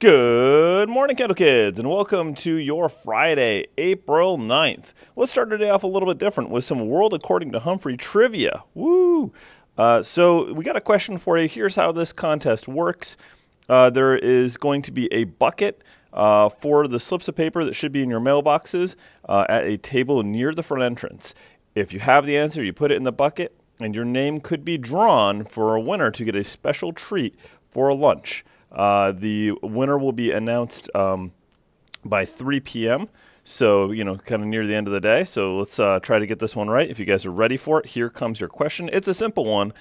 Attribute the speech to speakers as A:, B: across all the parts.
A: Good morning, Kendall Kids, and welcome to your Friday, April 9th. Let's start today off a little bit different with some World According to Humphrey trivia. Woo! So we got a question for you. Here's how this contest works. There is going to be a bucket for the slips of paper that should be in your mailboxes at a table near the front entrance. If you have the answer, you put it in the bucket, and your name could be drawn for a winner to get a special treat for a lunch. The winner will be announced by 3 p.m., so, kind of near the end of the day. So let's try to get this one right. If you guys are ready for it, here comes your question. It's a simple one.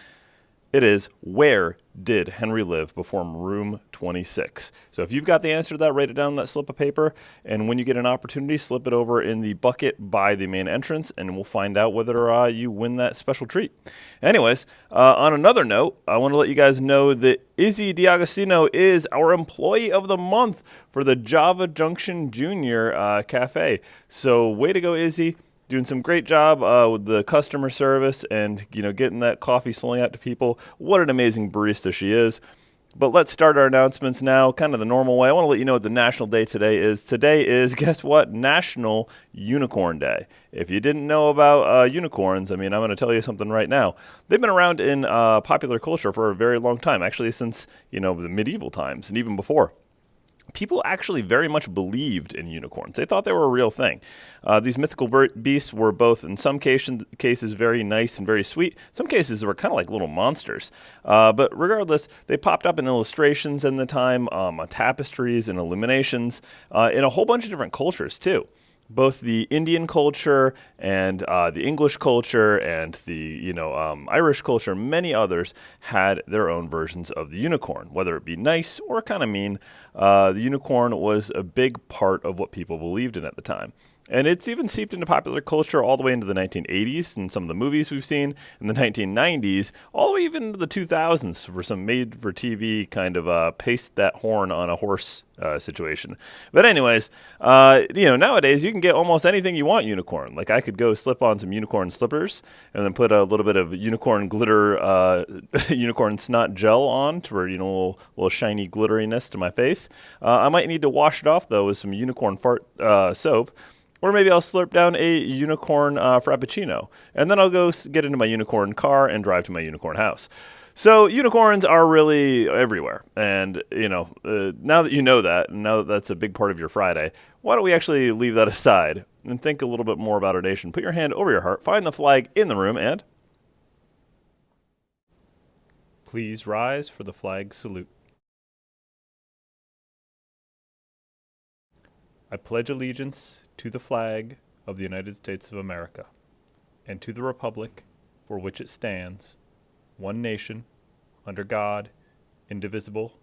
A: It is, where did Henry live before room 26? So if you've got the answer to that, write it down on that slip of paper, and when you get an opportunity, slip it over in the bucket by the main entrance, and we'll find out whether you win that special treat. Anyways, on another note, I want to let you guys know that Izzy D'Agostino is our Employee of the Month for the Java Junction Junior Cafe. So way to go, Izzy. Doing some great job with the customer service and, getting that coffee slowing out to people. What an amazing barista she is. But let's start our announcements now, kind of the normal way. I want to let you know what the national day today is. Today is, guess what, National Unicorn Day. If you didn't know about unicorns, I'm going to tell you something right now. They've been around in popular culture for a very long time, actually since, the medieval times and even before. People actually very much believed in unicorns. They thought they were a real thing. These mythical beasts were both, in some cases, very nice and very sweet. Some cases, they were kind of like little monsters. But regardless, they popped up in illustrations in the time, on tapestries and illuminations, in a whole bunch of different cultures, too. Both the Indian culture and the English culture and the Irish culture, many others had their own versions of the unicorn, whether it be nice or kind of mean. The unicorn was a big part of what people believed in at the time. And it's even seeped into popular culture all the way into the 1980s and some of the movies we've seen in the 1990s, all the way even into the 2000s for some made-for-TV kind of paste that horn on a horse situation. But anyways, nowadays you can get almost anything you want unicorn. Like I could go slip on some unicorn slippers and then put a little bit of unicorn glitter, unicorn snot gel on for, a little shiny glitteriness to my face. I might need to wash it off, though, with some unicorn fart soap. Or maybe I'll slurp down a unicorn frappuccino, and then I'll go get into my unicorn car and drive to my unicorn house. So unicorns are really everywhere, and now that you know that, and now that that's a big part of your Friday, why don't we actually leave that aside and think a little bit more about our nation? Put your hand over your heart, find the flag in the room, and please rise for the flag salute. I pledge allegiance to the flag of the United States of America, and to the republic for which it stands, one nation, under God, indivisible,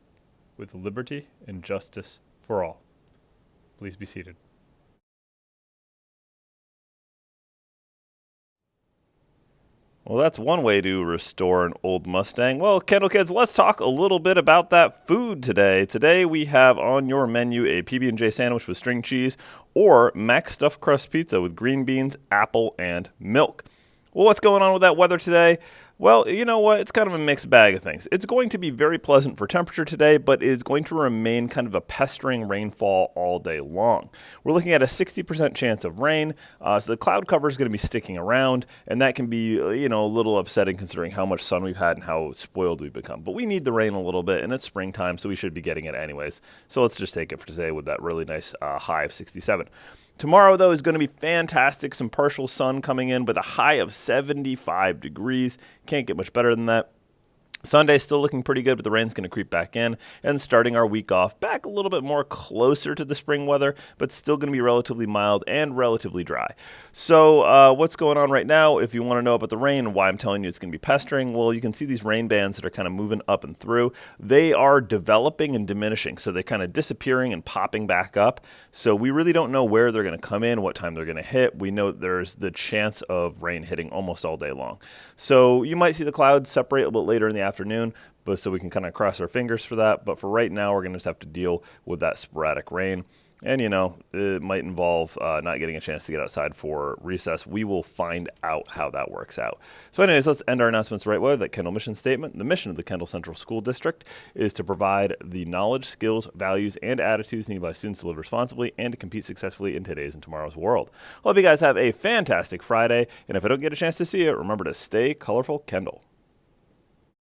A: with liberty and justice for all. Please be seated. Well, that's one way to restore an old Mustang. Well, Kendall Kids, let's talk a little bit about that food today. Today we have on your menu a PB&J sandwich with string cheese or Mac stuffed crust pizza with green beans, apple, and milk. Well, what's going on with that weather today? Well, you know what? It's kind of a mixed bag of things. It's going to be very pleasant for temperature today, but is going to remain kind of a pestering rainfall all day long. We're looking at a 60% chance of rain, so the cloud cover is going to be sticking around, and that can be, a little upsetting considering how much sun we've had and how spoiled we've become. But we need the rain a little bit, and it's springtime, so we should be getting it anyways. So let's just take it for today with that really nice high of 67. Tomorrow, though, is going to be fantastic. Some partial sun coming in with a high of 75 degrees. Can't get much better than that. Sunday's still looking pretty good, but the rain's going to creep back in, and starting our week off back a little bit more closer to the spring weather, but still going to be relatively mild and relatively dry. So what's going on right now? If you want to know about the rain and why I'm telling you it's going to be pestering, well, you can see these rain bands that are kind of moving up and through. They are developing and diminishing, so they're kind of disappearing and popping back up. So we really don't know where they're going to come in, what time they're going to hit. We know there's the chance of rain hitting almost all day long. So you might see the clouds separate a little bit later in the afternoon, but so we can kind of cross our fingers for that. But for right now, we're going to just have to deal with that sporadic rain. And, you know, it might involve not getting a chance to get outside for recess. We will find out how that works out. So anyways, let's end our announcements the right way. That Kendall mission statement. The mission of the Kendall Central School District is to provide the knowledge, skills, values, and attitudes needed by students to live responsibly and to compete successfully in today's and tomorrow's world. Hope you guys have a fantastic Friday. And if I don't get a chance to see you, remember to stay colorful, Kendall.